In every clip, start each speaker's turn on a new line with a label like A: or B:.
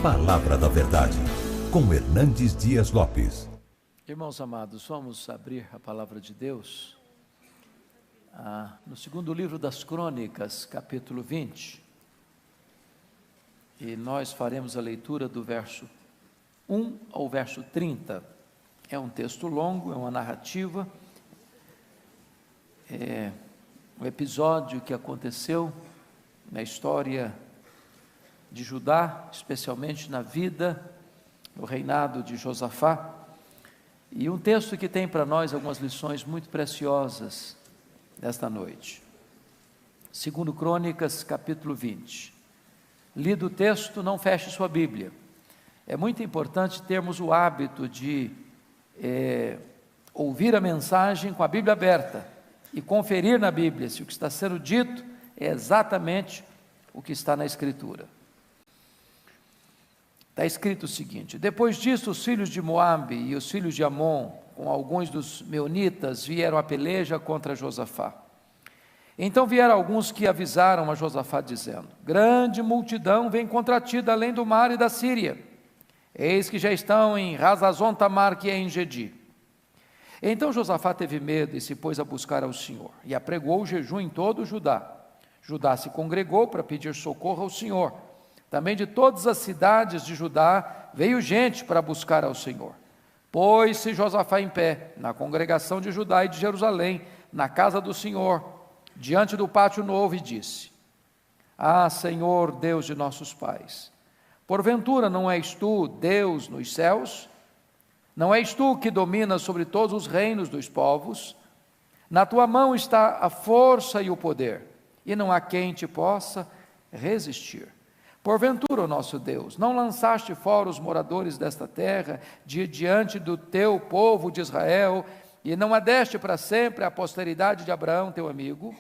A: Palavra da Verdade, com Hernandes Dias Lopes.
B: Irmãos amados, vamos abrir a Palavra de Deus no segundo livro das Crônicas, capítulo 20. E nós faremos a leitura do verso 1 ao verso 30. É um texto longo, é uma narrativa, é um episódio que aconteceu na história de Judá, especialmente na vida, no reinado de Josafá, e um texto que tem para nós algumas lições muito preciosas nesta noite. Segundo Crônicas, capítulo 20. Lido o texto, não feche sua Bíblia. É muito importante termos o hábito de ouvir a mensagem com a Bíblia aberta e conferir na Bíblia se o que está sendo dito é exatamente o que está na Escritura. Está escrito o seguinte: depois disso, os filhos de Moabe e os filhos de Amon, com alguns dos meunitas, vieram à peleja contra Josafá. Então vieram alguns que avisaram a Josafá, dizendo: grande multidão vem contra ti da além do mar e da Síria. Eis que já estão em Hazazon Tamar, que é em Gedi. Então Josafá teve medo e se pôs a buscar ao Senhor, e apregou o jejum em todo o Judá. Judá se congregou para pedir socorro ao Senhor. Também de todas as cidades de Judá veio gente para buscar ao Senhor. Pôs-se Josafá em pé, na congregação de Judá e de Jerusalém, na casa do Senhor, diante do pátio novo, e disse: Ah, Senhor, Deus de nossos pais, porventura não és tu Deus nos céus? Não és tu que dominas sobre todos os reinos dos povos? Na tua mão está a força e o poder, e não há quem te possa resistir. Porventura, ó nosso Deus, não lançaste fora os moradores desta terra, diante do teu povo de Israel, e não a deste para sempre a posteridade de Abraão, teu amigo?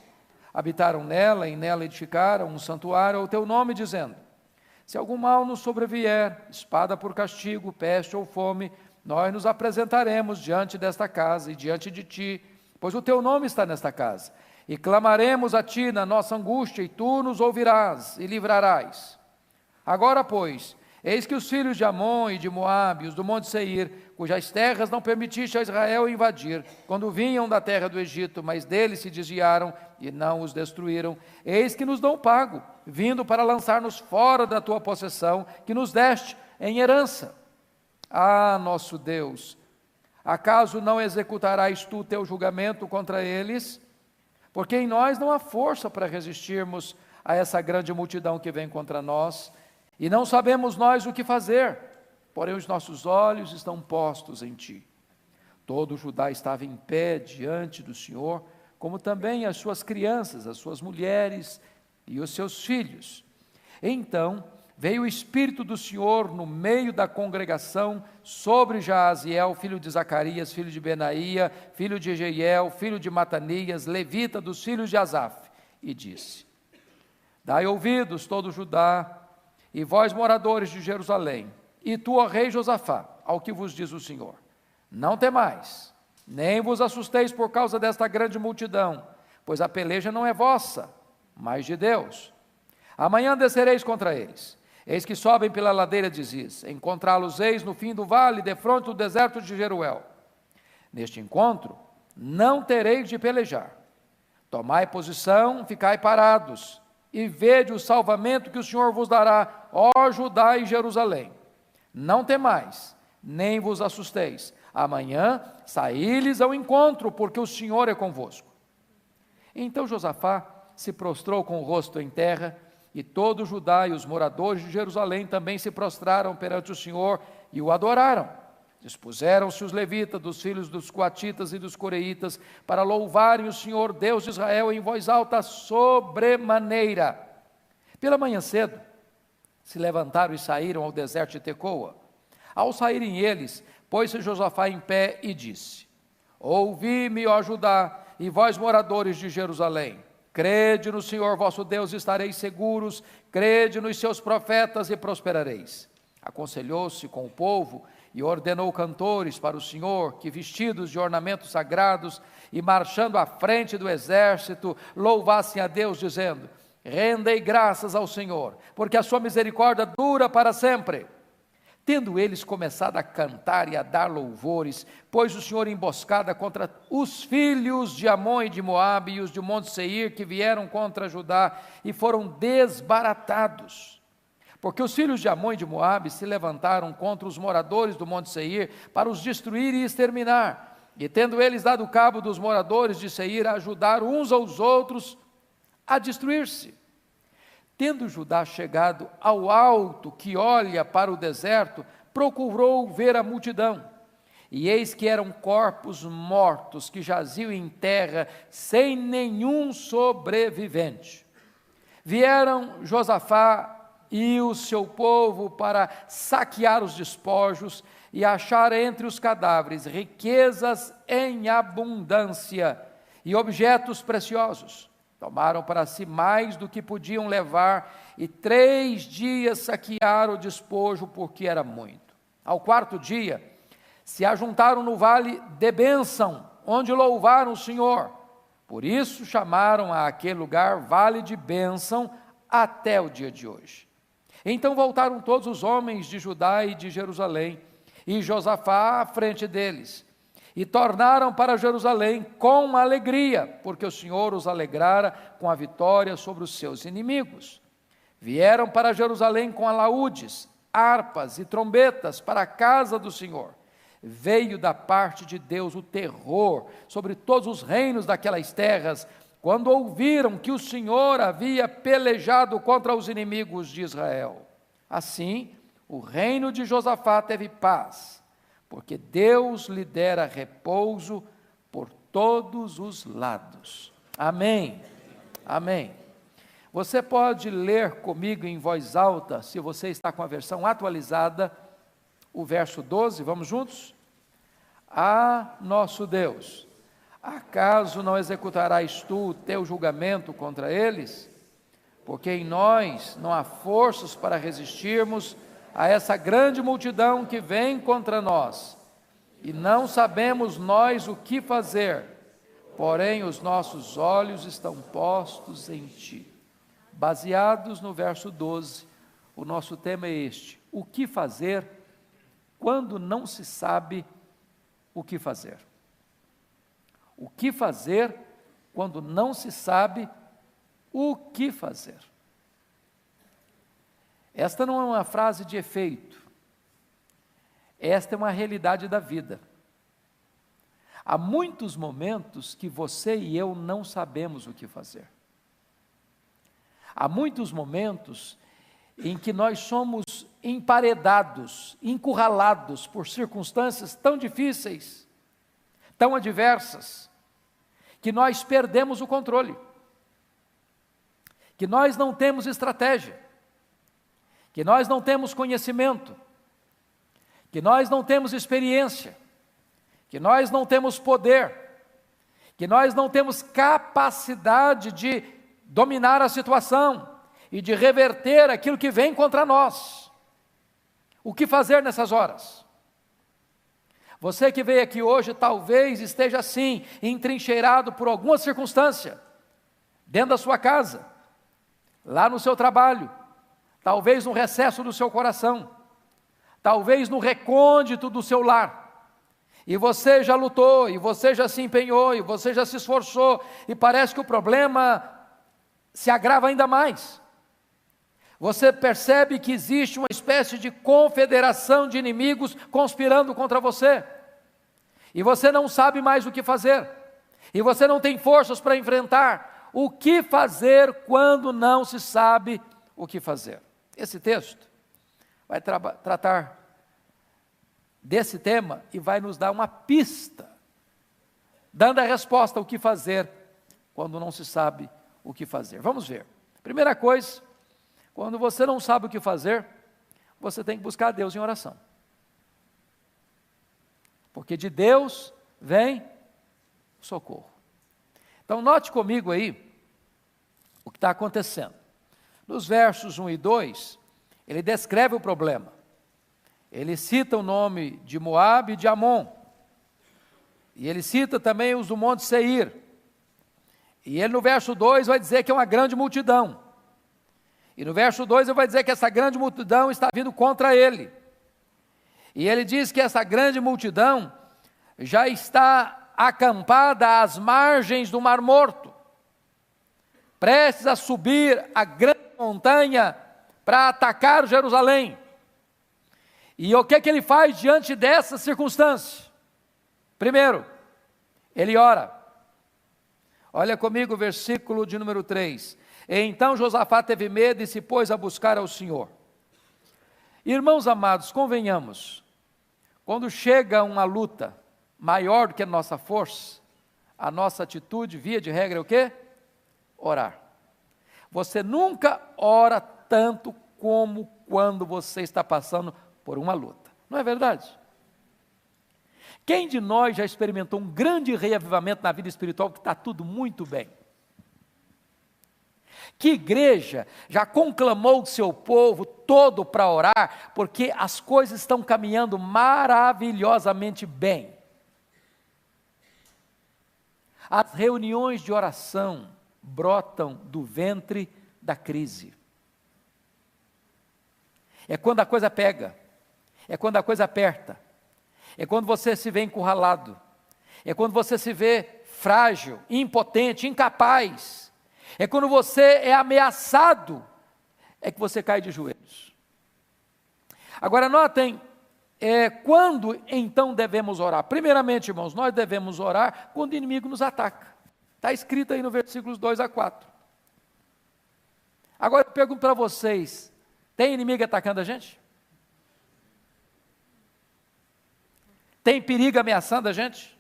B: Habitaram nela, e nela edificaram um santuário ao teu nome, dizendo: se algum mal nos sobrevier, espada por castigo, peste ou fome, nós nos apresentaremos diante desta casa e diante de ti, pois o teu nome está nesta casa, e clamaremos a ti na nossa angústia, e tu nos ouvirás e livrarás. Agora, pois, eis que os filhos de Amon e de Moabe, os do monte Seir, cujas terras não permitiste a Israel invadir, quando vinham da terra do Egito, mas deles se desviaram e não os destruíram, eis que nos dão pago, vindo para lançar-nos fora da tua possessão, que nos deste em herança. Ah, nosso Deus, acaso não executarás tu teu julgamento contra eles? Porque em nós não há força para resistirmos a essa grande multidão que vem contra nós, e não sabemos nós o que fazer, porém os nossos olhos estão postos em ti. Todo Judá estava em pé diante do Senhor, como também as suas crianças, as suas mulheres e os seus filhos. Então veio o Espírito do Senhor no meio da congregação sobre Jaaziel, filho de Zacarias, filho de Benaía, filho de Jeiel, filho de Matanias, levita dos filhos de Asaf, e disse: dai ouvidos todo Judá, e vós moradores de Jerusalém, e tu, ó rei Josafá, ao que vos diz o Senhor: não temais, nem vos assusteis por causa desta grande multidão, pois a peleja não é vossa, mas de Deus. Amanhã descereis contra eles. Eis que sobem pela ladeira de Ziz, encontrá-los eis no fim do vale, defronte do deserto de Jeruel. Neste encontro, não tereis de pelejar. Tomai posição, ficai parados, e vede o salvamento que o Senhor vos dará, ó Judá e Jerusalém. Não temais, nem vos assusteis. Amanhã saí-lhes ao encontro, porque o Senhor é convosco. Então Josafá se prostrou com o rosto em terra, e todo Judá e os moradores de Jerusalém também se prostraram perante o Senhor e o adoraram. Dispuseram-se os levitas, dos filhos dos coatitas e dos coreitas, para louvarem o Senhor Deus de Israel em voz alta sobremaneira. Pela manhã cedo, se levantaram e saíram ao deserto de Tecoa. Ao saírem eles, pôs-se Josafá em pé e disse: ouvi-me, ó Judá, e vós moradores de Jerusalém. Crede no Senhor vosso Deus e estareis seguros, crede nos seus profetas e prosperareis. Aconselhou-se com o povo e ordenou cantores para o Senhor, que vestidos de ornamentos sagrados e marchando à frente do exército, louvassem a Deus, dizendo: rendei graças ao Senhor, porque a sua misericórdia dura para sempre. Tendo eles começado a cantar e a dar louvores, pôs o Senhor emboscada contra os filhos de Amon e de Moabe e os de Monte Seir, que vieram contra Judá, e foram desbaratados. Porque os filhos de Amon e de Moabe se levantaram contra os moradores do Monte Seir, para os destruir e exterminar. E tendo eles dado cabo dos moradores de Seir, a ajudar uns aos outros a destruir-se. Tendo Judá chegado ao alto que olha para o deserto, procurou ver a multidão. E eis que eram corpos mortos que jaziam em terra, sem nenhum sobrevivente. Vieram Josafá e o seu povo para saquear os despojos e achar entre os cadáveres riquezas em abundância e objetos preciosos. Tomaram para si mais do que podiam levar, e 3 dias saquearam o despojo, porque era muito. Ao 4º dia, se ajuntaram no vale de bênção, onde louvaram o Senhor. Por isso chamaram a aquele lugar Vale de Bênção, até o dia de hoje. Então voltaram todos os homens de Judá e de Jerusalém, e Josafá à frente deles. E tornaram para Jerusalém com alegria, porque o Senhor os alegrara com a vitória sobre os seus inimigos. Vieram para Jerusalém com alaúdes, harpas e trombetas para a casa do Senhor. Veio da parte de Deus o terror sobre todos os reinos daquelas terras, quando ouviram que o Senhor havia pelejado contra os inimigos de Israel. Assim, o reino de Josafá teve paz, porque Deus lhe dera repouso por todos os lados. Amém. Amém. Você pode ler comigo em voz alta, se você está com a versão atualizada, o verso 12, vamos juntos? Ah, nosso Deus, acaso não executarás tu o teu julgamento contra eles? Porque em nós não há forças para resistirmos a essa grande multidão que vem contra nós, e não sabemos nós o que fazer, porém os nossos olhos estão postos em ti. Baseados no verso 12, o nosso tema é este: o que fazer quando não se sabe o que fazer? O que fazer quando não se sabe o que fazer? Esta não é uma frase de efeito, esta é uma realidade da vida. Há muitos momentos que você e eu não sabemos o que fazer. Há muitos momentos em que nós somos emparedados, encurralados por circunstâncias tão difíceis, tão adversas, que nós perdemos o controle, que nós não temos estratégia, que nós não temos conhecimento, que nós não temos experiência, que nós não temos poder, que nós não temos capacidade de dominar a situação e de reverter aquilo que vem contra nós. O que fazer nessas horas? Você que veio aqui hoje talvez esteja assim, entrincheirado por alguma circunstância, dentro da sua casa, lá no seu trabalho, talvez no recesso do seu coração, talvez no recôndito do seu lar, e você já lutou, e você já se empenhou, e você já se esforçou, e parece que o problema se agrava ainda mais. Você percebe que existe uma espécie de confederação de inimigos conspirando contra você, e você não sabe mais o que fazer, e você não tem forças para enfrentar. O que fazer quando não se sabe o que fazer? Esse texto vai tratar desse tema e vai nos dar uma pista, dando a resposta ao que fazer quando não se sabe o que fazer. Vamos ver. Primeira coisa, quando você não sabe o que fazer, você tem que buscar a Deus em oração. Porque de Deus vem socorro. Então note comigo aí o que está acontecendo. Nos versos 1 e 2, ele descreve o problema. Ele cita o nome de Moabe e de Amon. E ele cita também os do Monte Seir. E ele no verso 2 vai dizer que é uma grande multidão. E no verso 2 ele vai dizer que essa grande multidão está vindo contra ele. E ele diz que essa grande multidão já está acampada às margens do Mar Morto, prestes a subir a grande montanha para atacar Jerusalém. E o que é que ele faz diante dessa circunstância? Primeiro, ele ora. Olha comigo o versículo de número 3. Então Josafá teve medo e se pôs a buscar ao Senhor. Irmãos amados, convenhamos, quando chega uma luta maior do que a nossa força, a nossa atitude, via de regra, é o quê? Orar. Você nunca ora tanto como quando você está passando por uma luta. Não é verdade? Quem de nós já experimentou um grande reavivamento na vida espiritual que está tudo muito bem? Que igreja já conclamou o seu povo todo para orar, porque as coisas estão caminhando maravilhosamente bem. As reuniões de oração brotam do ventre da crise. É quando a coisa pega, é quando a coisa aperta, é quando você se vê encurralado, é quando você se vê frágil, impotente, incapaz. É quando você é ameaçado, é que você cai de joelhos. Agora notem, quando então devemos orar? Primeiramente, irmãos, nós devemos orar quando o inimigo nos ataca. Está escrito aí no versículos 2 a 4. Agora eu pergunto para vocês, tem inimigo atacando a gente? Tem perigo ameaçando a gente?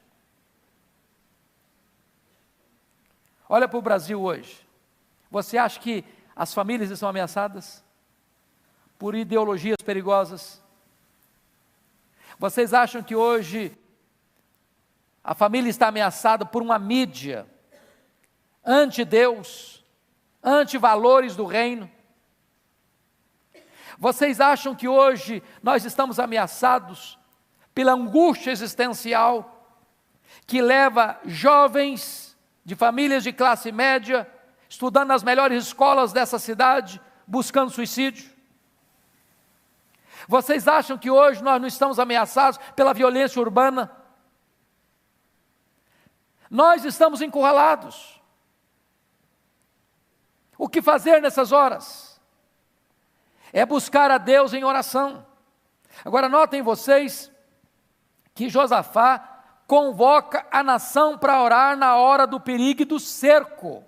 B: Olha para o Brasil hoje. Você acha que as famílias estão ameaçadas por ideologias perigosas? Vocês acham que hoje a família está ameaçada por uma mídia anti-Deus, anti-valores do reino? Vocês acham que hoje nós estamos ameaçados pela angústia existencial que leva jovens de famílias de classe média, estudando nas melhores escolas dessa cidade, buscando suicídio? Vocês acham que hoje nós não estamos ameaçados pela violência urbana? Nós estamos encurralados. O que fazer nessas horas? É buscar a Deus em oração. Agora notem vocês que Josafá convoca a nação para orar na hora do perigo e do cerco.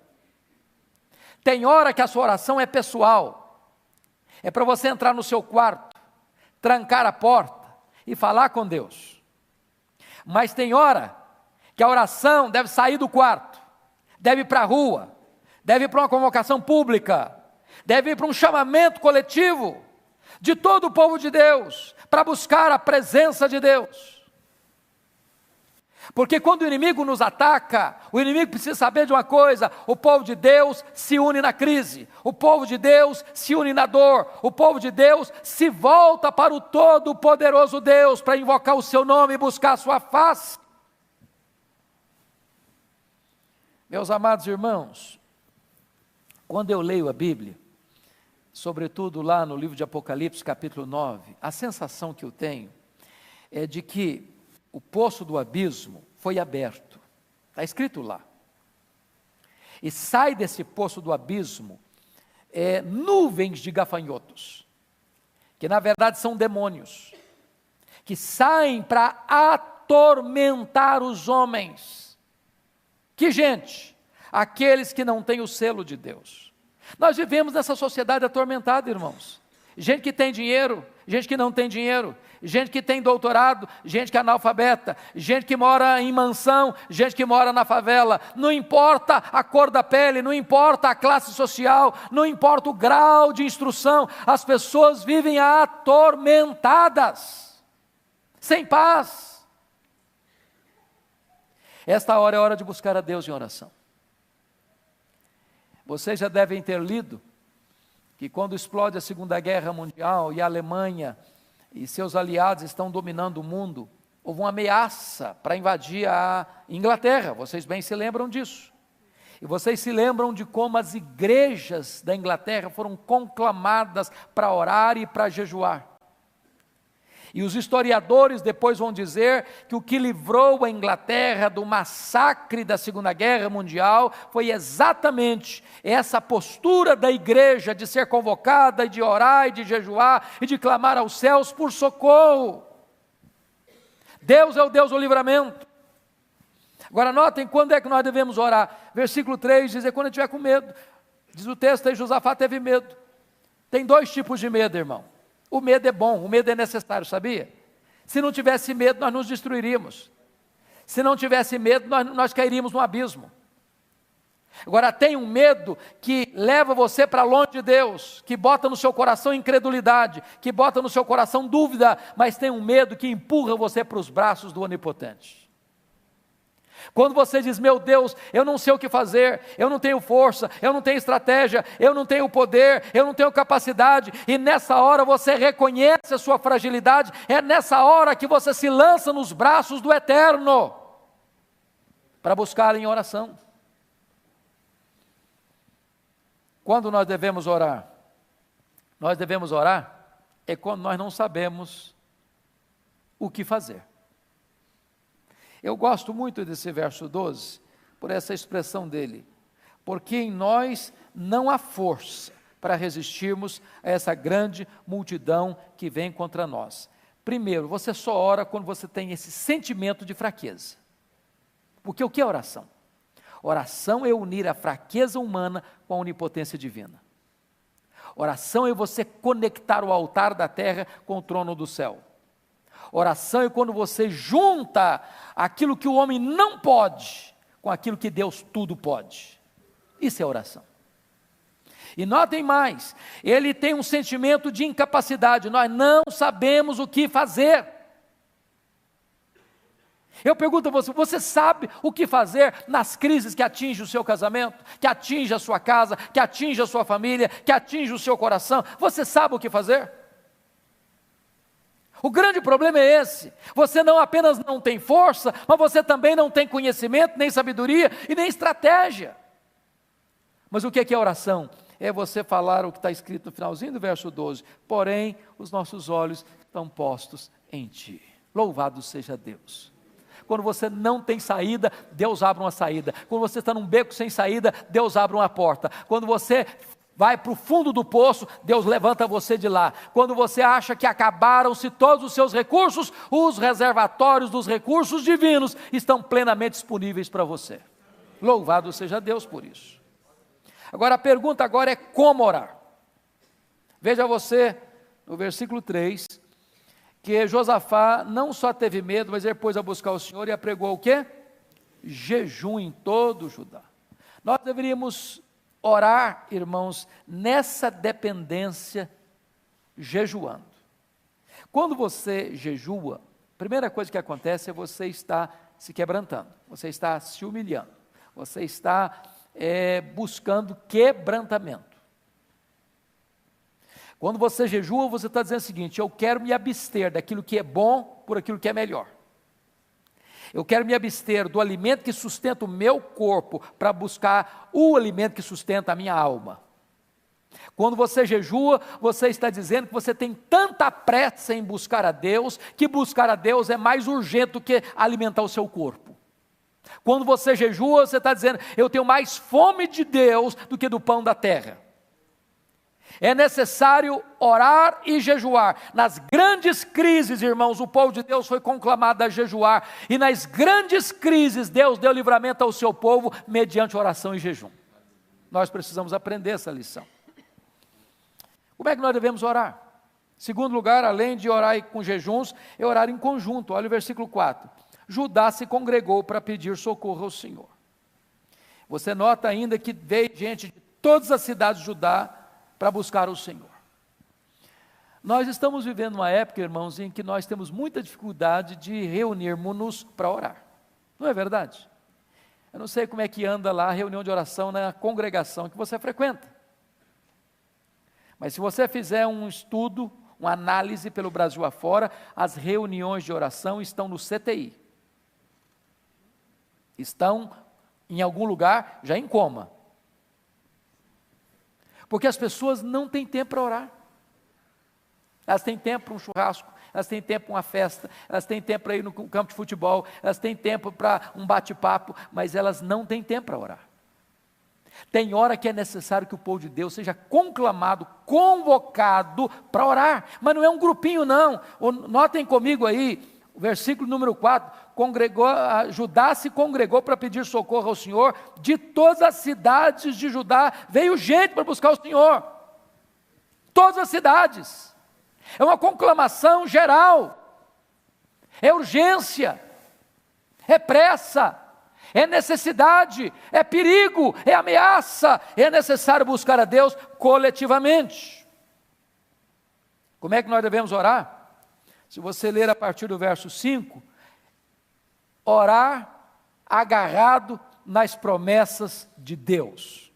B: Tem hora que a sua oração é pessoal, é para você entrar no seu quarto, trancar a porta e falar com Deus. Mas tem hora que a oração deve sair do quarto, deve ir para a rua, deve ir para uma convocação pública, deve ir para um chamamento coletivo de todo o povo de Deus, para buscar a presença de Deus. Porque quando o inimigo nos ataca, o inimigo precisa saber de uma coisa: o povo de Deus se une na crise, o povo de Deus se une na dor, o povo de Deus se volta para o todo-poderoso Deus, para invocar o seu nome e buscar a sua face. Meus amados irmãos, quando eu leio a Bíblia, sobretudo lá no livro de Apocalipse, capítulo 9, a sensação que eu tenho é de que o poço do abismo foi aberto, está escrito lá, e sai desse poço do abismo nuvens de gafanhotos, que na verdade são demônios, que saem para atormentar os homens. Que gente? Aqueles que não têm o selo de Deus. Nós vivemos nessa sociedade atormentada, irmãos. Gente que tem dinheiro, gente que não tem dinheiro, gente que tem doutorado, gente que é analfabeta, gente que mora em mansão, gente que mora na favela. Não importa a cor da pele, não importa a classe social, não importa o grau de instrução, as pessoas vivem atormentadas, sem paz. Esta hora é hora de buscar a Deus em oração. Vocês já devem ter lido que quando explode a Segunda Guerra Mundial e a Alemanha e seus aliados estão dominando o mundo, houve uma ameaça para invadir a Inglaterra, vocês bem se lembram disso. E vocês se lembram de como as igrejas da Inglaterra foram conclamadas para orar e para jejuar. E os historiadores depois vão dizer que o que livrou a Inglaterra do massacre da Segunda Guerra Mundial foi exatamente essa postura da igreja de ser convocada, e de orar, e de jejuar, e de clamar aos céus por socorro. Deus é o Deus do livramento. Agora notem quando é que nós devemos orar. Versículo 3 diz, quando estiver com medo. Diz o texto aí, Josafá teve medo. Tem dois tipos de medo, irmão. O medo é bom, o medo é necessário, sabia? Se não tivesse medo, nós nos destruiríamos. Se não tivesse medo, nós cairíamos no abismo. Agora, tem um medo que leva você para longe de Deus, que bota no seu coração incredulidade, que bota no seu coração dúvida, mas tem um medo que empurra você para os braços do Onipotente. Quando você diz, meu Deus, eu não sei o que fazer, eu não tenho força, eu não tenho estratégia, eu não tenho poder, eu não tenho capacidade, e nessa hora você reconhece a sua fragilidade, é nessa hora que você se lança nos braços do Eterno, para buscar em oração. Quando nós devemos orar? Nós devemos orar é quando nós não sabemos o que fazer. Eu gosto muito desse verso 12, por essa expressão dele, porque em nós não há força para resistirmos a essa grande multidão que vem contra nós. Primeiro, você só ora quando você tem esse sentimento de fraqueza. Porque o que é oração? Oração é unir a fraqueza humana com a onipotência divina. Oração é você conectar o altar da terra com o trono do céu. Oração é quando você junta aquilo que o homem não pode com aquilo que Deus tudo pode. Isso é oração. E notem mais, ele tem um sentimento de incapacidade, nós não sabemos o que fazer. Eu pergunto a você, você sabe o que fazer nas crises que atingem o seu casamento, que atinge a sua casa, que atinge a sua família, que atinge o seu coração? Você sabe o que fazer? O grande problema é esse, você não apenas não tem força, mas você também não tem conhecimento, nem sabedoria e nem estratégia. Mas o que é oração? É você falar o que está escrito no finalzinho do verso 12, porém os nossos olhos estão postos em Ti. Louvado seja Deus. Quando você não tem saída, Deus abre uma saída. Quando você está num beco sem saída, Deus abre uma porta. Quando você vai para o fundo do poço, Deus levanta você de lá. Quando você acha que acabaram-se todos os seus recursos, os reservatórios dos recursos divinos estão plenamente disponíveis para você. Louvado seja Deus por isso. Agora a pergunta agora é como orar. Veja você, no versículo 3, que Josafá não só teve medo, mas ele pôs a buscar o Senhor e apregou o quê? Jejum em todo o Judá. Nós deveríamos orar, irmãos, nessa dependência, jejuando. Quando você jejua, a primeira coisa que acontece é você estar se quebrantando, você está se humilhando, você está buscando quebrantamento. Quando você jejua, você está dizendo o seguinte, eu quero me abster daquilo que é bom por aquilo que é melhor. Eu quero me abster do alimento que sustenta o meu corpo para buscar o alimento que sustenta a minha alma. Quando você jejua, você está dizendo que você tem tanta pressa em buscar a Deus, que buscar a Deus é mais urgente do que alimentar o seu corpo. Quando você jejua, você está dizendo, eu tenho mais fome de Deus do que do pão da terra. É necessário orar e jejuar. Nas grandes crises, irmãos, o povo de Deus foi conclamado a jejuar. E nas grandes crises, Deus deu livramento ao seu povo mediante oração e jejum. Nós precisamos aprender essa lição. Como é que nós devemos orar? Segundo lugar, além de orar com jejuns, é orar em conjunto. Olha o versículo 4. Judá se congregou para pedir socorro ao Senhor. Você nota ainda que veio gente de todas as cidades de Judá para buscar o Senhor. Nós estamos vivendo uma época, irmãos, em que nós temos muita dificuldade de reunirmos-nos para orar. Não é verdade? Eu não sei como é que anda lá a reunião de oração na congregação que você frequenta. Mas se você fizer um estudo, uma análise pelo Brasil afora, as reuniões de oração estão no CTI. Estão em algum lugar, já em coma. Porque as pessoas não têm tempo para orar. Elas têm tempo para um churrasco, elas têm tempo para uma festa, elas têm tempo para ir no campo de futebol, elas têm tempo para um bate-papo, mas elas não têm tempo para orar. Tem hora que é necessário que o povo de Deus seja conclamado, convocado para orar, mas não é um grupinho não. Notem comigo aí, o versículo número 4, Judá se congregou para pedir socorro ao Senhor, de todas as cidades de Judá veio gente para buscar o Senhor, todas as cidades, é uma conclamação geral, é urgência, é pressa, é necessidade, é perigo, é ameaça, é necessário buscar a Deus coletivamente. Como é que nós devemos orar? Se você ler a partir do verso 5, orar agarrado nas promessas de Deus.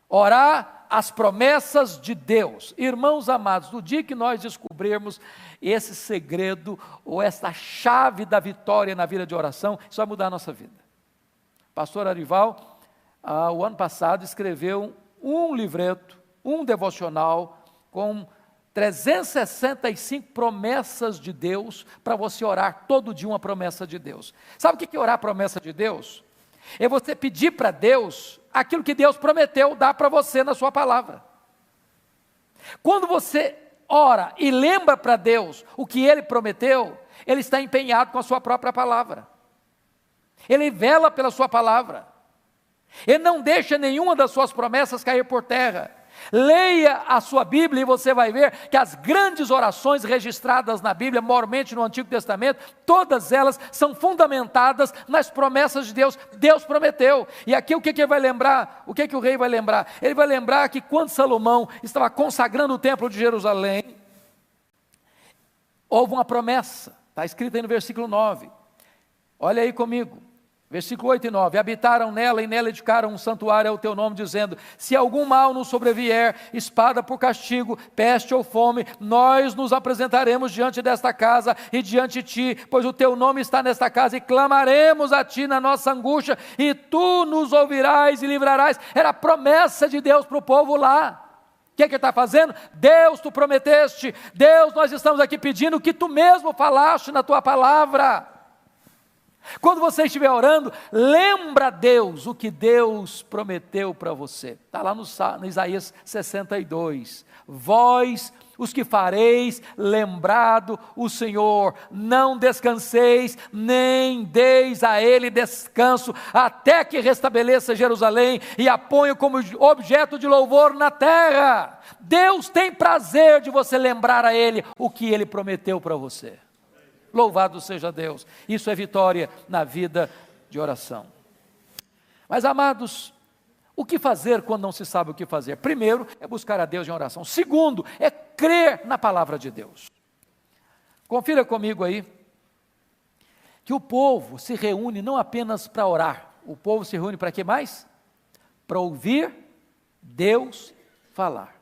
B: Orar as promessas de Deus. Irmãos amados, no dia que nós descobrirmos esse segredo, ou essa chave da vitória na vida de oração, isso vai mudar a nossa vida. Pastor Arival, o ano passado, escreveu um livreto, um devocional, com 365 promessas de Deus, para você orar todo dia uma promessa de Deus. Sabe o que é orar a promessa de Deus? É você pedir para Deus aquilo que Deus prometeu dar para você na sua palavra. Quando você ora e lembra para Deus o que Ele prometeu, Ele está empenhado com a sua própria palavra. Ele vela pela sua palavra. Ele não deixa nenhuma das suas promessas cair por terra. Leia a sua Bíblia e você vai ver que as grandes orações registradas na Bíblia, maiormente no Antigo Testamento, todas elas são fundamentadas nas promessas de Deus. Deus prometeu. E aqui o que ele vai lembrar? O que o rei vai lembrar? Ele vai lembrar que quando Salomão estava consagrando o templo de Jerusalém, houve uma promessa, está escrita aí no versículo 9. Olha aí comigo. Versículo 8 e 9, habitaram nela e nela edificaram um santuário ao teu nome, dizendo, se algum mal nos sobrevier, espada por castigo, peste ou fome, nós nos apresentaremos diante desta casa e diante de ti, pois o teu nome está nesta casa, e clamaremos a ti na nossa angústia, e tu nos ouvirás e livrarás. Era a promessa de Deus para o povo lá. O que ele está fazendo? Deus, tu prometeste, Deus, nós estamos aqui pedindo o que tu mesmo falaste na tua palavra. Quando você estiver orando, lembra a Deus o que Deus prometeu para você. Está lá no Isaías 62. Vós, os que fareis lembrado o Senhor, não descanseis, nem deis a Ele descanso, até que restabeleça Jerusalém e a ponha como objeto de louvor na terra. Deus tem prazer de você lembrar a Ele o que Ele prometeu para você. Louvado seja Deus. Isso é vitória na vida de oração. Mas, amados, o que fazer quando não se sabe o que fazer? Primeiro, é buscar a Deus em oração. Segundo, é crer na palavra de Deus. Confira comigo aí, que o povo se reúne não apenas para orar. O povo se reúne para quê mais? Para ouvir Deus falar.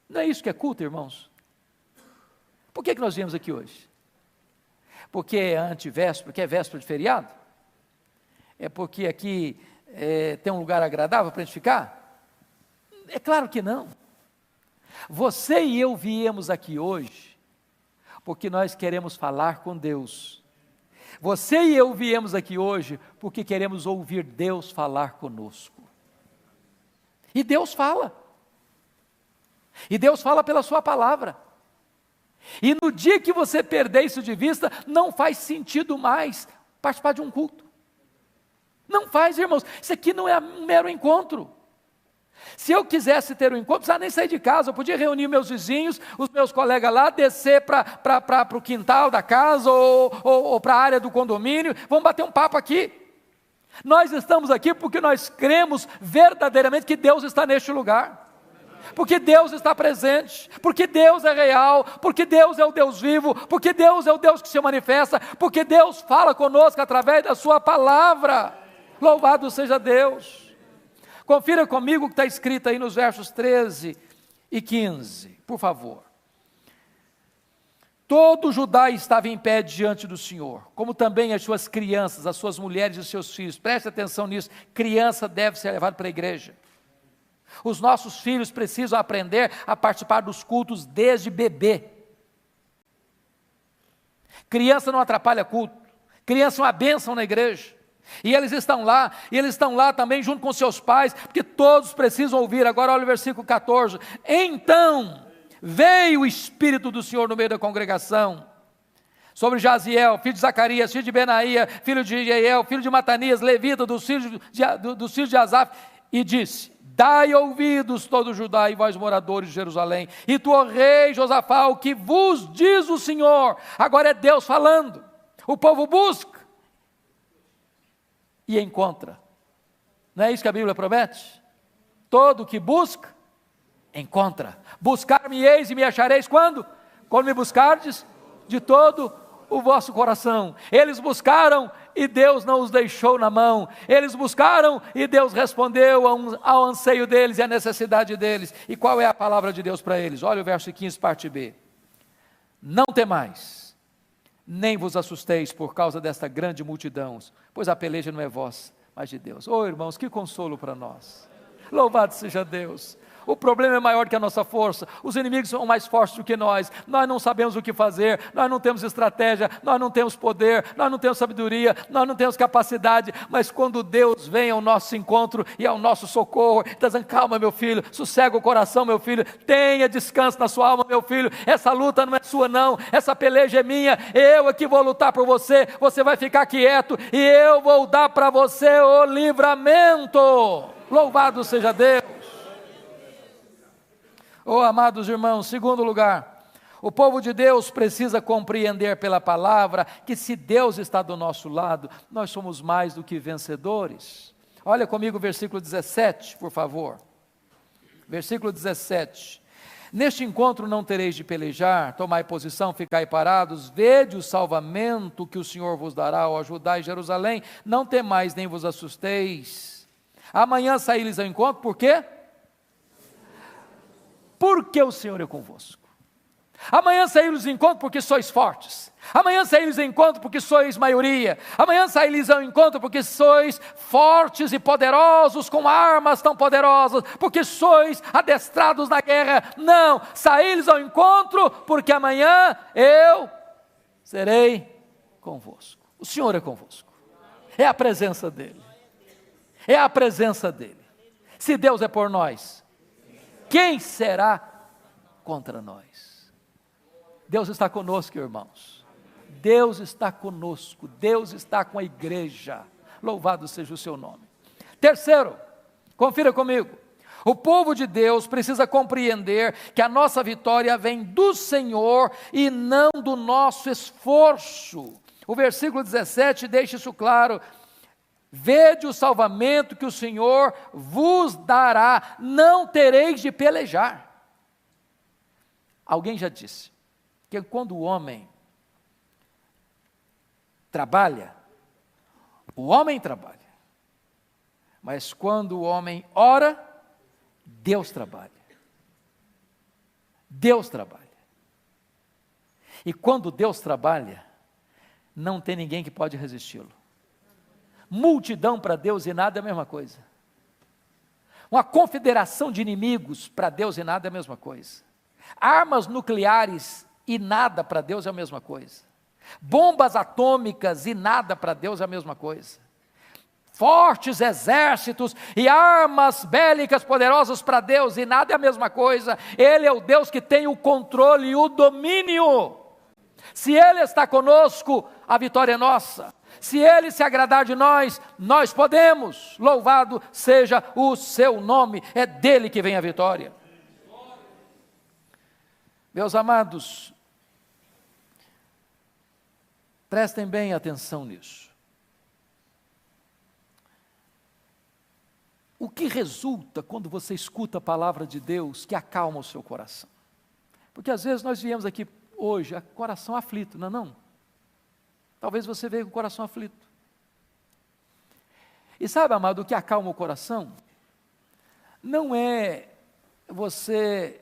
B: Não é isso que é culto, irmãos? Por que nós viemos aqui hoje? Porque é antivéspera, porque é véspera de feriado? É porque aqui tem um lugar agradável para a gente ficar? É claro que não. Você e eu viemos aqui hoje porque nós queremos falar com Deus. Você e eu viemos aqui hoje porque queremos ouvir Deus falar conosco. E Deus fala. E Deus fala pela sua palavra. E no dia que você perder isso de vista, não faz sentido mais participar de um culto. Não faz, irmãos. Isso aqui não é um mero encontro. Se eu quisesse ter um encontro, não precisava nem sair de casa. Eu podia reunir meus vizinhos, os meus colegas lá, descer para o quintal da casa ou para a área do condomínio. Vamos bater um papo aqui. Nós estamos aqui porque nós cremos verdadeiramente que Deus está neste lugar. Porque Deus está presente, porque Deus é real, porque Deus é o Deus vivo, porque Deus é o Deus que se manifesta, porque Deus fala conosco através da sua palavra. Louvado seja Deus. Confira comigo o que está escrito aí nos versos 13 e 15, por favor. Todo Judá estava em pé diante do Senhor, como também as suas crianças, as suas mulheres e os seus filhos. Preste atenção nisso, criança deve ser levada para a igreja. Os nossos filhos precisam aprender a participar dos cultos desde bebê. Criança não atrapalha culto, criança é uma bênção na igreja. E eles estão lá também junto com seus pais, porque todos precisam ouvir. Agora olha o versículo 14. Então veio o Espírito do Senhor no meio da congregação, sobre Jaziel, filho de Zacarias, filho de Benaía, filho de Jeiel, filho de Matanias, levita, dos filhos de Asaf, e disse: dai ouvidos todo Judá e vós moradores de Jerusalém, e tu, ó rei Josafá, o que vos diz o Senhor. Agora é Deus falando, o povo busca e encontra, não é isso que a Bíblia promete? Todo que busca, encontra. Buscar-me-eis e me achareis quando? Quando me buscardes de todo o vosso coração. Eles buscaram e Deus não os deixou na mão. Eles buscaram e Deus respondeu ao anseio deles e à necessidade deles. E qual é a palavra de Deus para eles? Olha o verso 15, parte B. Não temais, nem vos assusteis por causa desta grande multidão, pois a peleja não é vossa, mas de Deus. Oh, irmãos, que consolo para nós. Louvado seja Deus. O problema é maior que a nossa força, os inimigos são mais fortes do que nós não sabemos o que fazer, nós não temos estratégia, nós não temos poder, nós não temos sabedoria, nós não temos capacidade, mas quando Deus vem ao nosso encontro e ao nosso socorro, está dizendo: calma meu filho, sossega o coração meu filho, tenha descanso na sua alma meu filho, essa luta não é sua não, essa peleja é minha, eu aqui vou lutar por você, você vai ficar quieto e eu vou dar para você o livramento. Louvado seja Deus. Oh, amados irmãos, segundo lugar, o povo de Deus precisa compreender pela palavra que se Deus está do nosso lado, nós somos mais do que vencedores. Olha comigo o versículo 17, por favor. Versículo 17. Neste encontro não tereis de pelejar, tomai posição, ficai parados, vede o salvamento que o Senhor vos dará, ó Judá e Jerusalém, não temais nem vos assusteis. Amanhã saí-lhes ao encontro, por quê? Porque o Senhor é convosco. Amanhã saí-lhes ao encontro porque sois fortes. Amanhã saí-lhes ao encontro porque sois maioria. Amanhã saí-lhes ao encontro porque sois fortes e poderosos, com armas tão poderosas, porque sois adestrados na guerra. Não, saí-lhes ao encontro porque amanhã eu serei convosco. O Senhor é convosco. É a presença dEle. É a presença dEle. Se Deus é por nós, quem será contra nós? Deus está conosco, irmãos. Deus está conosco. Deus está com a igreja. Louvado seja o seu nome. Terceiro, confira comigo. O povo de Deus precisa compreender que a nossa vitória vem do Senhor e não do nosso esforço. O versículo 17 deixa isso claro. Vede o salvamento que o Senhor vos dará, não tereis de pelejar. Alguém já disse que quando o homem trabalha, mas quando o homem ora, Deus trabalha. Deus trabalha. E quando Deus trabalha, não tem ninguém que pode resisti-lo. Multidão para Deus e nada é a mesma coisa. Uma confederação de inimigos para Deus e nada é a mesma coisa. Armas nucleares e nada para Deus é a mesma coisa. Bombas atômicas e nada para Deus é a mesma coisa. Fortes exércitos e armas bélicas poderosas para Deus e nada é a mesma coisa. Ele é o Deus que tem o controle e o domínio. Se Ele está conosco, a vitória é nossa. Se Ele se agradar de nós, nós podemos. Louvado seja o seu nome, é dele que vem a vitória. Meus amados, prestem bem atenção nisso. O que resulta quando você escuta a palavra de Deus que acalma o seu coração? Porque às vezes nós viemos aqui hoje, coração aflito, não é não? Talvez você veja com o coração aflito. E sabe, amado, o que acalma o coração? Não é você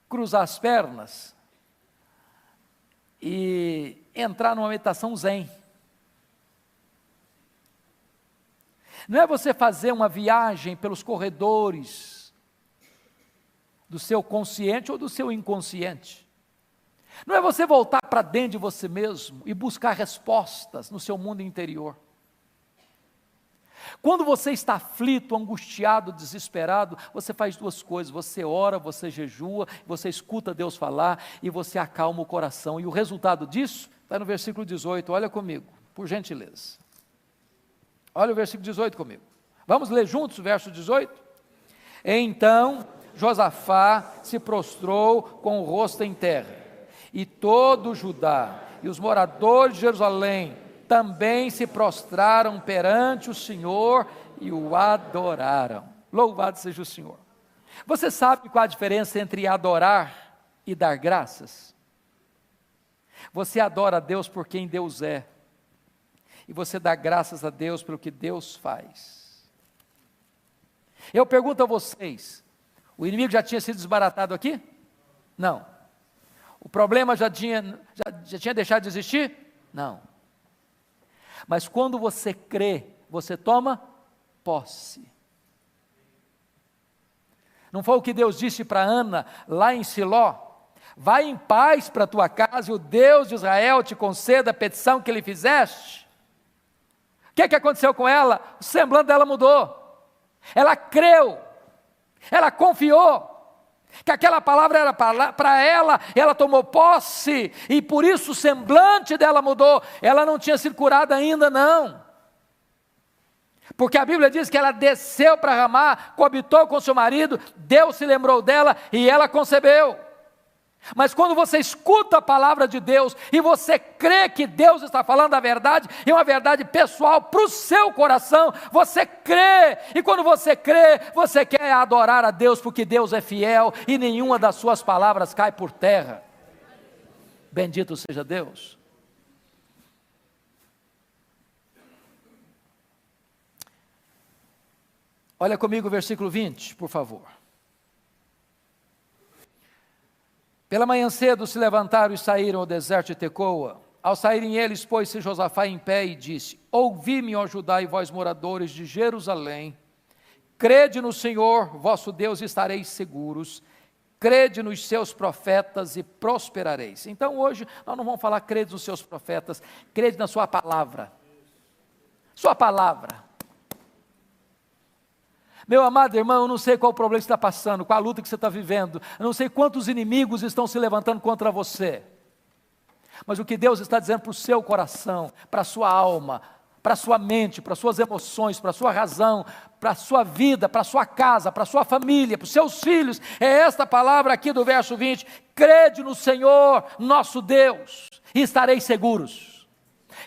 B: cruzar as pernas e entrar numa meditação zen. Não é você fazer uma viagem pelos corredores do seu consciente ou do seu inconsciente. Não é você voltar para dentro de você mesmo e buscar respostas no seu mundo interior. Quando você está aflito, angustiado, desesperado, você faz duas coisas: você ora, você jejua, você escuta Deus falar e você acalma o coração. E o resultado disso está no versículo 18, olha comigo, por gentileza. Olha o versículo 18 comigo. Vamos ler juntos o verso 18? Então Josafá se prostrou com o rosto em terra, e todo Judá e os moradores de Jerusalém também se prostraram perante o Senhor e o adoraram. Louvado seja o Senhor. Você sabe qual a diferença entre adorar e dar graças? Você adora a Deus por quem Deus é, e você dá graças a Deus pelo que Deus faz. Eu pergunto a vocês, o inimigo já tinha sido desbaratado aqui? Não. O problema já tinha deixado de existir? Não. Mas quando você crê, você toma posse. Não foi o que Deus disse para Ana, lá em Siló? Vai em paz para a tua casa e o Deus de Israel te conceda a petição que lhe fizeste. O que aconteceu com ela? O semblante dela mudou. Ela creu, ela confiou que aquela palavra era para ela, ela tomou posse, e por isso o semblante dela mudou. Ela não tinha sido curada ainda, não, porque a Bíblia diz que ela desceu para Ramá, coabitou com seu marido, Deus se lembrou dela e ela concebeu. Mas quando você escuta a palavra de Deus e você crê que Deus está falando a verdade, e uma verdade pessoal para o seu coração, você crê, e quando você crê, você quer adorar a Deus, porque Deus é fiel e nenhuma das suas palavras cai por terra. Bendito seja Deus. Olha comigo o versículo 20, por favor. Pela manhã cedo se levantaram e saíram ao deserto de Tecoa. Ao saírem eles, pôs-se Josafá em pé e disse: ouvi-me, ó Judá e vós moradores de Jerusalém, crede no Senhor vosso Deus e estareis seguros, crede nos seus profetas e prosperareis. Então hoje nós não vamos falar crede nos seus profetas, crede na sua palavra. Sua palavra. Meu amado irmão, eu não sei qual o problema que você está passando, qual a luta que você está vivendo, eu não sei quantos inimigos estão se levantando contra você, mas o que Deus está dizendo para o seu coração, para a sua alma, para a sua mente, para as suas emoções, para a sua razão, para a sua vida, para a sua casa, para a sua família, para os seus filhos, é esta palavra aqui do verso 20, crede no Senhor nosso Deus e estareis seguros,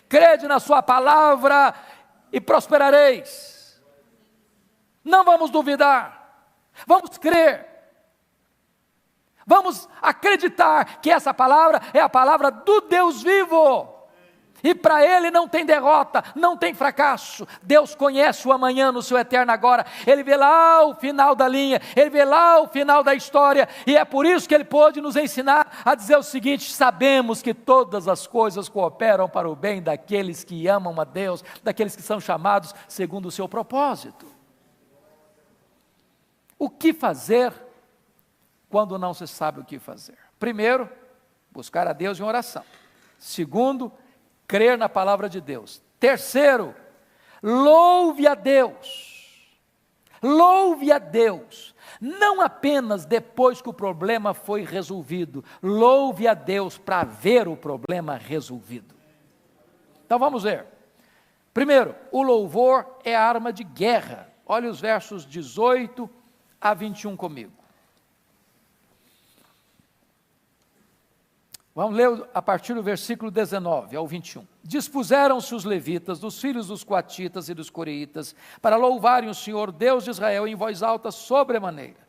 B: crede na sua palavra e prosperareis. Não vamos duvidar, vamos crer, vamos acreditar que essa palavra é a palavra do Deus vivo, e para Ele não tem derrota, não tem fracasso. Deus conhece o amanhã no seu eterno agora, Ele vê lá o final da linha, Ele vê lá o final da história, e é por isso que Ele pôde nos ensinar a dizer o seguinte: sabemos que todas as coisas cooperam para o bem daqueles que amam a Deus, daqueles que são chamados segundo o seu propósito. O que fazer quando não se sabe o que fazer? Primeiro, buscar a Deus em oração. Segundo, crer na palavra de Deus. Terceiro, louve a Deus. Louve a Deus. Não apenas depois que o problema foi resolvido. Louve a Deus para ver o problema resolvido. Então vamos ver. Primeiro, o louvor é a arma de guerra. Olha os versos 18 a 21 comigo. Vamos ler a partir do versículo 19 ao 21. Dispuseram-se os levitas, dos filhos dos coatitas e dos coreitas, para louvarem o Senhor, Deus de Israel, em voz alta sobremaneira.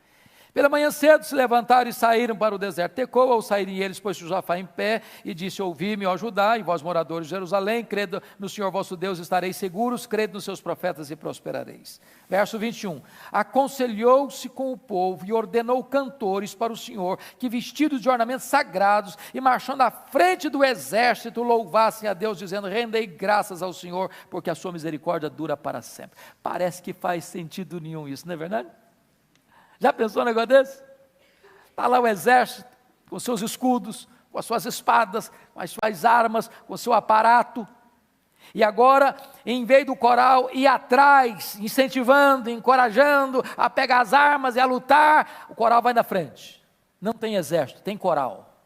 B: Pela manhã cedo se levantaram e saíram para o deserto de Tecoa. Ao saírem eles, pôs Josafá em pé e disse: ouvi-me, ó Judá, e vós moradores de Jerusalém, credo no Senhor vosso Deus, estareis seguros, credo nos seus profetas e prosperareis. Verso 21, aconselhou-se com o povo e ordenou cantores para o Senhor, que vestidos de ornamentos sagrados e marchando à frente do exército, louvassem a Deus, dizendo: rendei graças ao Senhor, porque a sua misericórdia dura para sempre. Parece que faz sentido nenhum isso, não é verdade? Já pensou um negócio desse? Está lá o exército, com seus escudos, com as suas espadas, com as suas armas, com o seu aparato, e agora, em vez do coral ir atrás, incentivando, encorajando a pegar as armas e a lutar, o coral vai na frente. Não tem exército, tem coral.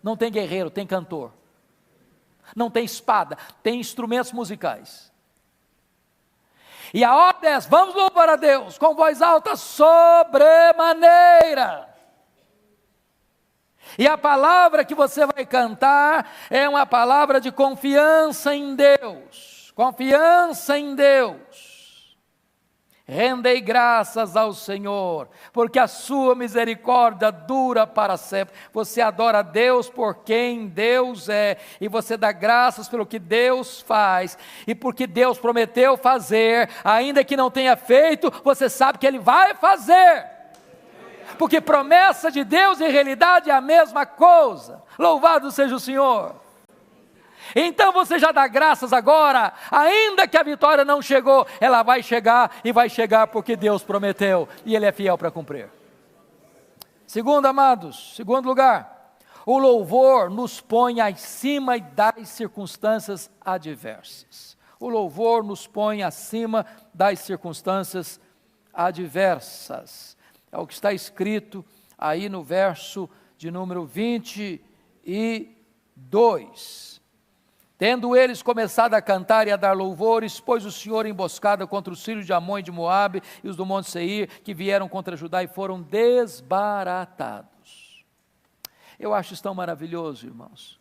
B: Não tem guerreiro, tem cantor. Não tem espada, tem instrumentos musicais. E a ordem é: vamos louvar a Deus com voz alta sobremaneira. E a palavra que você vai cantar é uma palavra de confiança em Deus. Confiança em Deus. Rendei graças ao Senhor, porque a sua misericórdia dura para sempre. Você adora a Deus por quem Deus é, e você dá graças pelo que Deus faz, e porque Deus prometeu fazer, ainda que não tenha feito, você sabe que Ele vai fazer, porque promessa de Deus e realidade é a mesma coisa. Louvado seja o Senhor. Então você já dá graças agora, ainda que a vitória não chegou, ela vai chegar, e vai chegar porque Deus prometeu, e Ele é fiel para cumprir. Segundo, amados, segundo lugar, o louvor nos põe acima das circunstâncias adversas. O louvor nos põe acima das circunstâncias adversas. É o que está escrito aí no verso de número 22. Tendo eles começado a cantar e a dar louvores, pôs o Senhor emboscada contra os filhos de Amon e de Moabe e os do monte Seir, que vieram contra Judá e foram desbaratados. Eu acho isso tão maravilhoso, irmãos.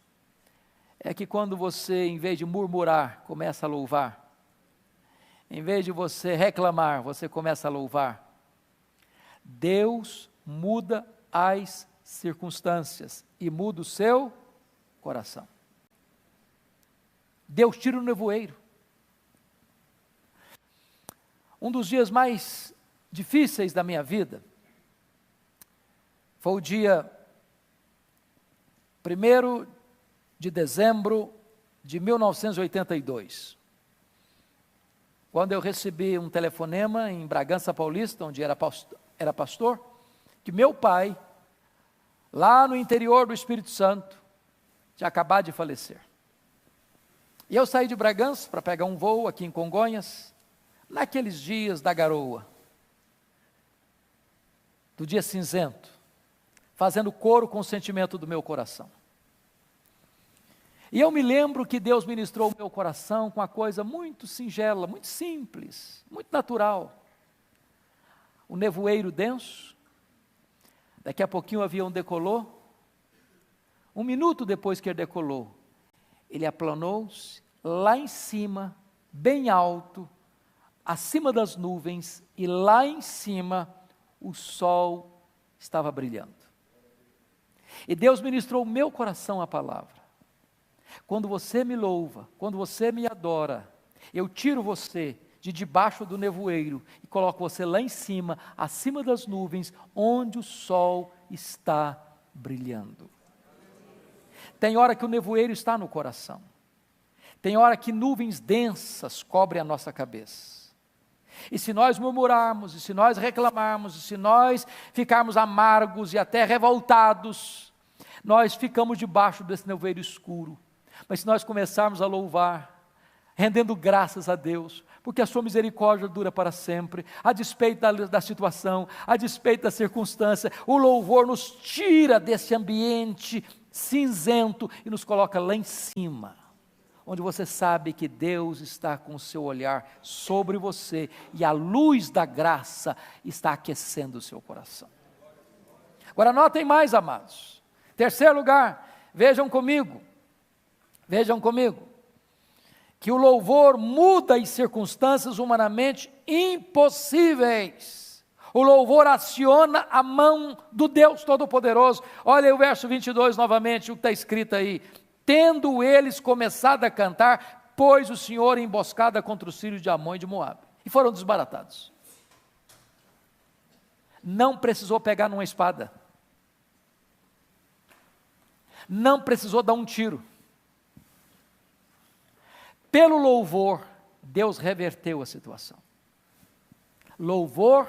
B: É que quando você, em vez de murmurar, começa a louvar, em vez de você reclamar, você começa a louvar, Deus muda as circunstâncias e muda o seu coração. Deus tira o nevoeiro. Um dos dias mais difíceis da minha vida foi o dia 1º de dezembro de 1982, quando eu recebi um telefonema em Bragança Paulista, onde era pastor, que meu pai, lá no interior do Espírito Santo, tinha acabado de falecer. E eu saí de Bragança para pegar um voo aqui em Congonhas, naqueles dias da garoa, do dia cinzento, fazendo coro com o sentimento do meu coração. E eu me lembro que Deus ministrou o meu coração com uma coisa muito singela, muito simples, muito natural. O nevoeiro denso, daqui a pouquinho o avião decolou, 1 minuto depois que ele decolou, ele aplanou-se lá em cima, bem alto, acima das nuvens, e lá em cima o sol estava brilhando. E Deus ministrou o meu coração a palavra. Quando você me louva, quando você me adora, eu tiro você de debaixo do nevoeiro e coloco você lá em cima, acima das nuvens, onde o sol está brilhando. Tem hora que o nevoeiro está no coração. Tem hora que nuvens densas cobrem a nossa cabeça. E se nós murmurarmos, e se nós reclamarmos, e se nós ficarmos amargos e até revoltados, nós ficamos debaixo desse nevoeiro escuro. Mas se nós começarmos a louvar, rendendo graças a Deus, porque a sua misericórdia dura para sempre, a despeito da situação, a despeito da circunstância, o louvor nos tira desse ambiente cinzento e nos coloca lá em cima, onde você sabe que Deus está com o seu olhar sobre você e a luz da graça está aquecendo o seu coração. Agora notem mais, amados. Terceiro lugar, vejam comigo, que o louvor muda as circunstâncias humanamente impossíveis. O louvor aciona a mão do Deus Todo-Poderoso. Olha aí o verso 22 novamente, o que está escrito aí. Tendo eles começado a cantar, pôs o Senhor em emboscada contra os filhos de Amon e de Moabe. E foram desbaratados. Não precisou pegar numa espada. Não precisou dar um tiro. Pelo louvor, Deus reverteu a situação. Louvor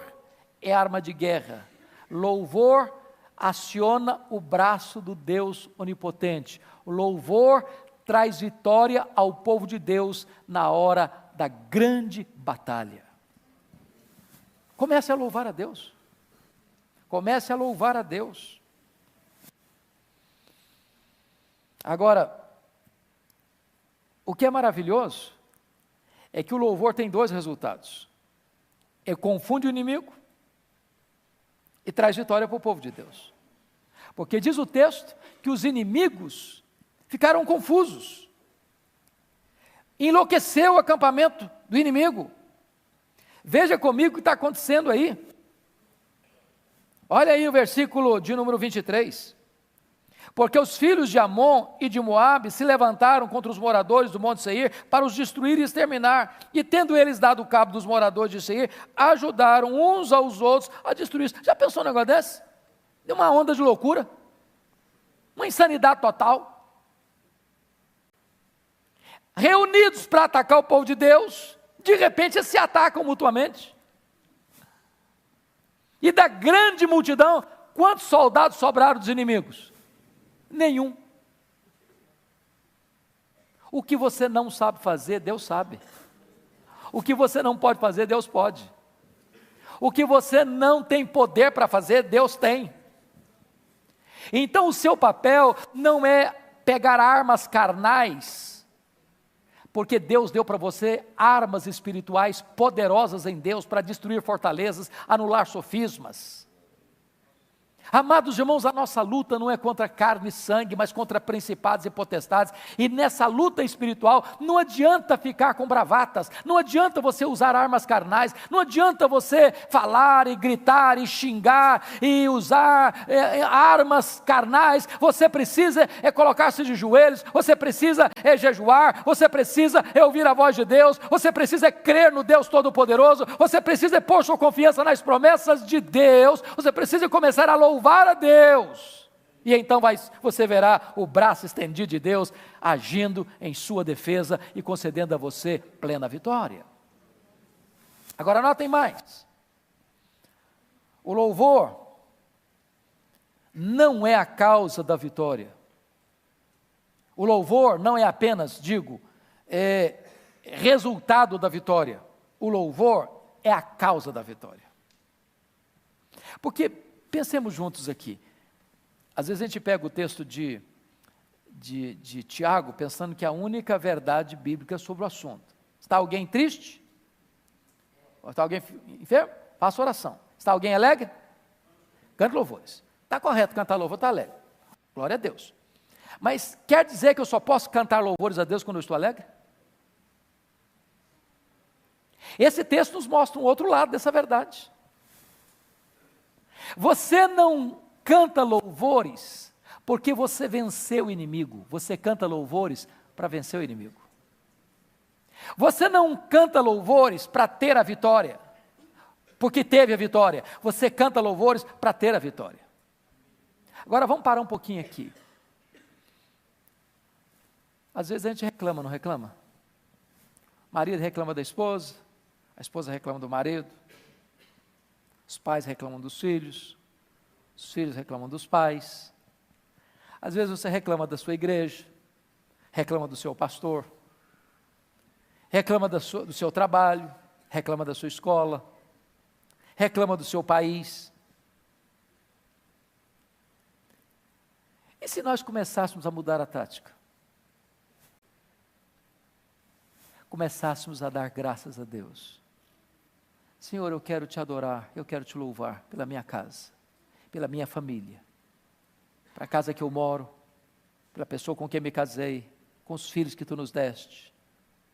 B: é arma de guerra. Louvor aciona o braço do Deus onipotente. O louvor traz vitória ao povo de Deus na hora da grande batalha. Comece a louvar a Deus. Comece a louvar a Deus. Agora, o que é maravilhoso é que o louvor tem dois resultados. Ele confunde o inimigo e traz vitória para o povo de Deus. Porque diz o texto que os inimigos ficaram confusos. Enlouqueceu o acampamento do inimigo. Veja comigo o que está acontecendo aí. Olha aí o versículo de número 23. Porque os filhos de Amon e de Moabe se levantaram contra os moradores do monte Seir para os destruir e exterminar. E tendo eles dado cabo dos moradores de Seir, ajudaram uns aos outros a destruir. Já pensou um negócio desse? Deu uma onda de loucura. Uma insanidade total. Reunidos para atacar o povo de Deus, de repente eles se atacam mutuamente. E da grande multidão, quantos soldados sobraram dos inimigos? Nenhum. O que você não sabe fazer, Deus sabe. O que você não pode fazer, Deus pode. O que você não tem poder para fazer, Deus tem. Então o seu papel não é pegar armas carnais, porque Deus deu para você armas espirituais poderosas em Deus para destruir fortalezas, anular sofismas. Amados irmãos, a nossa luta não é contra carne e sangue, mas contra principados e potestades, e nessa luta espiritual não adianta ficar com bravatas, não adianta você usar armas carnais, não adianta você falar e gritar e xingar e usar armas carnais. Você precisa colocar-se de joelhos, você precisa jejuar, você precisa ouvir a voz de Deus, você precisa crer no Deus Todo-Poderoso, você precisa pôr sua confiança nas promessas de Deus, você precisa começar a louvar a Deus, e então você verá o braço estendido de Deus agindo em sua defesa e concedendo a você plena vitória. Agora notem mais, o louvor não é a causa da vitória, o louvor não é apenas, resultado da vitória, o louvor é a causa da vitória. Porque pensemos juntos aqui. Às vezes a gente pega o texto de Tiago, pensando que é a única verdade bíblica sobre o assunto. Está alguém triste? Está alguém enfermo? Faça oração. Está alguém alegre? Cante louvores. Está correto cantar louvor, está alegre. Glória a Deus. Mas quer dizer que eu só posso cantar louvores a Deus quando eu estou alegre? Esse texto nos mostra um outro lado dessa verdade. Você não canta louvores porque você venceu o inimigo, você canta louvores para vencer o inimigo. Você não canta louvores para ter a vitória, porque teve a vitória, você canta louvores para ter a vitória. Agora vamos parar um pouquinho aqui. Às vezes a gente reclama, não reclama? O marido reclama da esposa, a esposa reclama do marido, os pais reclamam dos filhos, os filhos reclamam dos pais. Às vezes você reclama da sua igreja, reclama do seu pastor, reclama do seu trabalho, reclama da sua escola, reclama do seu país. E se nós começássemos a mudar a tática? Começássemos a dar graças a Deus. Senhor, eu quero te adorar, eu quero te louvar pela minha casa, pela minha família, pela casa que eu moro, pela pessoa com quem me casei, com os filhos que tu nos deste,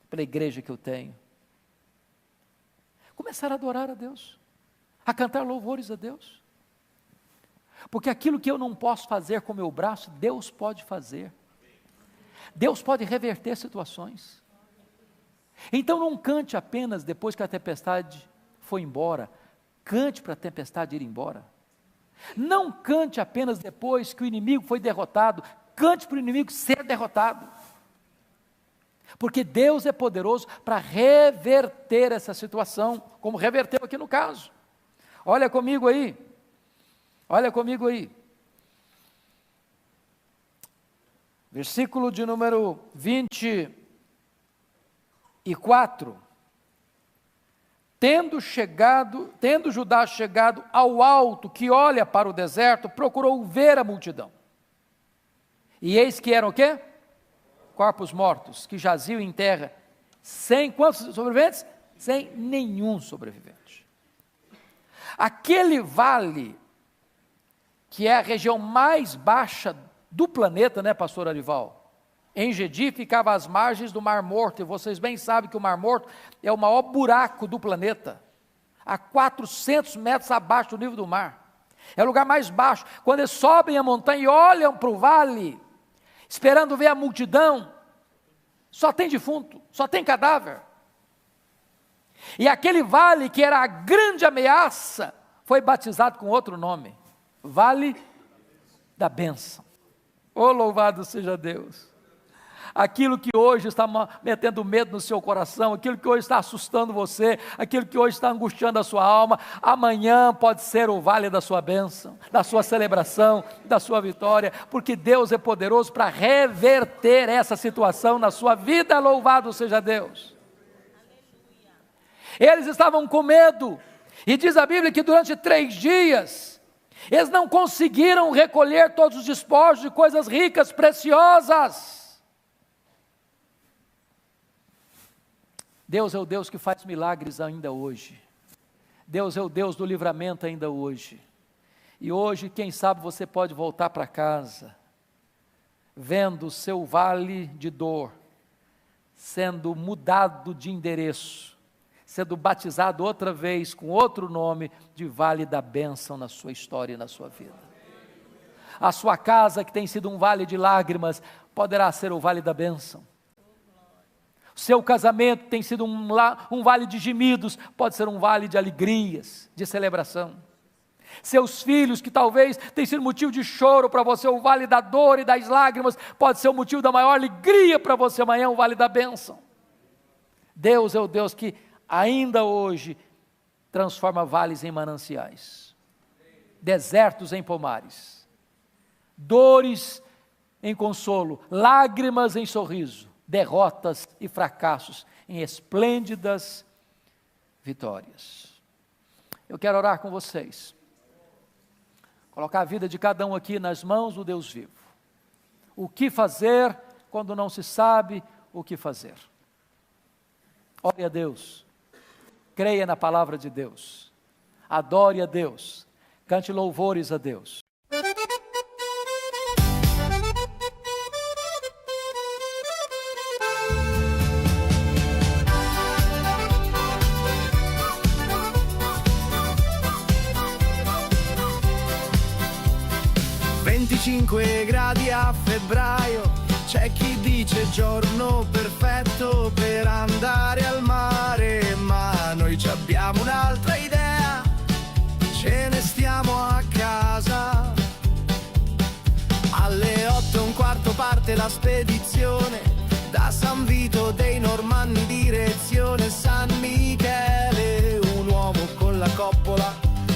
B: pela igreja que eu tenho. Começar a adorar a Deus. a cantar louvores a Deus. Porque aquilo que eu não posso fazer com o meu braço, Deus pode fazer. Deus pode reverter situações. Então não cante apenas depois que a tempestade foi embora, cante para a tempestade ir embora. Não cante apenas depois que o inimigo foi derrotado, cante para o inimigo ser derrotado. Porque Deus é poderoso para reverter essa situação, como reverteu aqui no caso. Olha comigo aí. Versículo de número 24. Tendo Judá chegado ao alto que olha para o deserto, procurou ver a multidão. E eis que eram o quê? Corpos mortos, que jaziam em terra, sem quantos sobreviventes? Sem nenhum sobrevivente. Aquele vale, que é a região mais baixa do planeta, né, pastor Arival? Em Gedi ficava às margens do Mar Morto, e vocês bem sabem que o Mar Morto é o maior buraco do planeta, a 400 metros abaixo do nível do mar. É o lugar mais baixo. Quando eles sobem a montanha e olham para o vale, esperando ver a multidão, só tem defunto, só tem cadáver. E aquele vale que era a grande ameaça, foi batizado com outro nome, Vale da Bênção. Oh, louvado seja Deus! Aquilo que hoje está metendo medo no seu coração, aquilo que hoje está assustando você, aquilo que hoje está angustiando a sua alma, amanhã pode ser o vale da sua bênção, da sua celebração, da sua vitória, porque Deus é poderoso para reverter essa situação na sua vida, louvado seja Deus. Eles estavam com medo, e diz a Bíblia que durante 3 dias, eles não conseguiram recolher todos os despojos de coisas ricas, preciosas. Deus é o Deus que faz milagres ainda hoje. Deus é o Deus do livramento ainda hoje. E hoje, quem sabe, você pode voltar para casa, vendo o seu vale de dor, sendo mudado de endereço, sendo batizado outra vez com outro nome de vale da bênção na sua história e na sua vida. A sua casa, que tem sido um vale de lágrimas, poderá ser o vale da bênção. Seu casamento tem sido um vale de gemidos, pode ser um vale de alegrias, de celebração. Seus filhos, que talvez tenham sido motivo de choro para você, o vale da dor e das lágrimas, pode ser o motivo da maior alegria para você amanhã, o vale da bênção. Deus é o Deus que ainda hoje transforma vales em mananciais, desertos em pomares, dores em consolo, lágrimas em sorriso, derrotas e fracassos em esplêndidas vitórias. Eu quero orar com vocês, colocar a vida de cada um aqui nas mãos do Deus vivo. O que fazer quando não se sabe o que fazer? Ore a Deus, creia na palavra de Deus, adore a Deus, cante louvores a Deus.
C: Gradi a febbraio, c'è chi dice giorno perfetto per andare al mare, ma noi ci abbiamo un'altra idea, ce ne stiamo a casa. Alle 8:15 parte la spedizione, da San Vito dei Normanni direzione San Michele, un uomo con la coppola,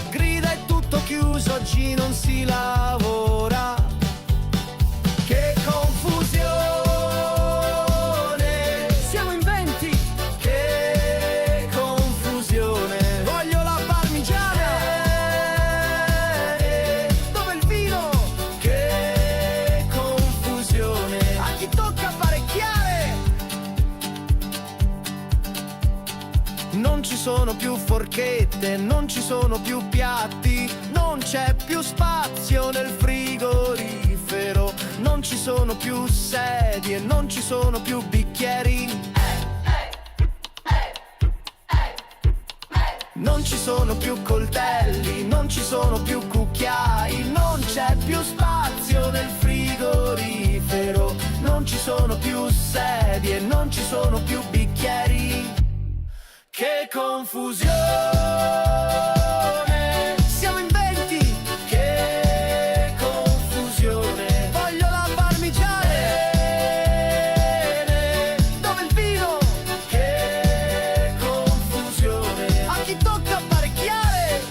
C: grida è tutto chiuso, oggi non si lavora. Che confusione, siamo in 20. Che confusione, voglio la parmigiana. Dove il vino? Che confusione, a chi tocca apparecchiare. Non ci sono più forchette, non ci sono più piatti, non c'è più spazio nel frigorifero, non ci sono più sedie, non ci sono più bicchieri. Non ci sono più coltelli, non ci sono più cucchiai, non c'è più spazio nel frigorifero, non ci sono più sedie, non ci sono più bicchieri. Che confusione! Siamo in 20! Che confusione! Voglio la parmigiane! Dove il vino? Che confusione! A chi tocca apparecchiare?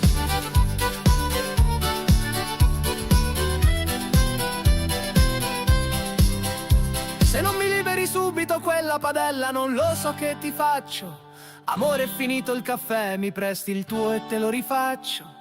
C: Se non mi liberi subito quella padella, non lo so che ti faccio. Amore, è finito il caffè, mi presti il tuo e te lo rifaccio.